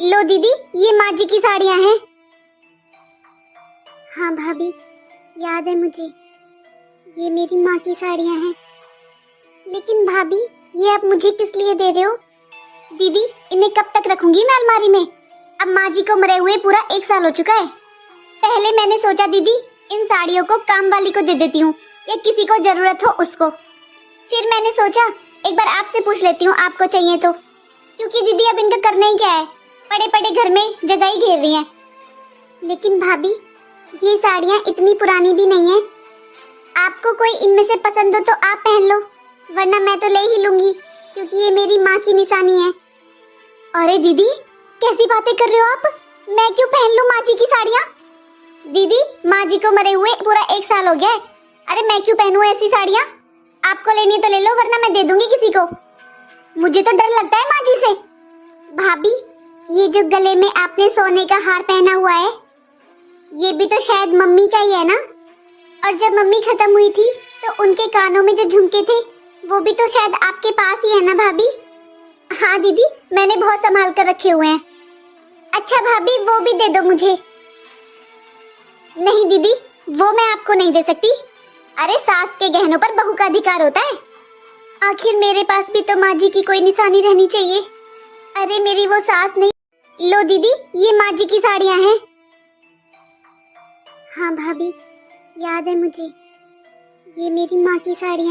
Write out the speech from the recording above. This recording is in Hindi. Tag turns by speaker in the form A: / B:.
A: लो दीदी, ये माँ जी की साड़ियाँ हैं। हाँ भाभी, याद है मुझे, ये मेरी माँ की साड़ियाँ हैं। लेकिन भाभी, ये आप मुझे किस लिए दे रहे हो? दीदी, इन्हें कब तक रखूंगी मैं अलमारी में? अब माँ जी को मरे हुए पूरा 1 साल हो चुका है। पहले मैंने सोचा दीदी, इन साड़ियों को काम वाली को दे देती हूँ या किसी को जरूरत हो उसको। फिर मैंने सोचा एक बार आपसे पूछ लेती हूँ, आपको चाहिए तो। क्योंकि दीदी अब इनका करना ही क्या है, पड़े पड़े घर में जगह ही घेर रही हैं। लेकिन भाभी, ये साड़ियाँ इतनी पुरानी भी नहीं है। आपको कोई इनमें से पसंद हो तो आप पहन लो, वरना मैं तो ले ही लूंगी, क्योंकि ये मेरी माँ की निशानी है। अरे दीदी, कैसी बातें कर रहे हो आप? मैं क्यों पहन लूं माँ जी की साड़ियाँ? दीदी, माँ जी को मरे हुए पूरा 1 साल हो गया है। अरे मैं क्यों पहनूं ऐसी साड़ियाँ? आपको लेनी है तो ले लो, वरना मैं दे दूंगी किसी को। मुझे तो डर लगता है माँ जी से। भाभी, ये जो गले में आपने सोने का हार पहना हुआ है, ये भी तो शायद मम्मी का ही है ना? और जब मम्मी खत्म हुई थी तो उनके कानों में जो झुमके थे, वो भी तो शायद आपके पास ही है ना भाभी? हाँ दीदी, मैंने बहुत संभाल कर रखे हुए हैं। अच्छा भाभी, वो भी दे दो मुझे। नहीं दीदी, वो मैं आपको नहीं दे सकती। अरे सास के गहनों पर बहू का अधिकार होता है। आखिर मेरे पास भी तो माँ जी की कोई निशानी रहनी चाहिए। अरे मेरी वो सास नहीं। लो दीदी, ये माँ जी की साड़ियाँ हैं। हाँ भाभी, याद है मुझे, ये मेरी माँ की साड़ियाँ हैं।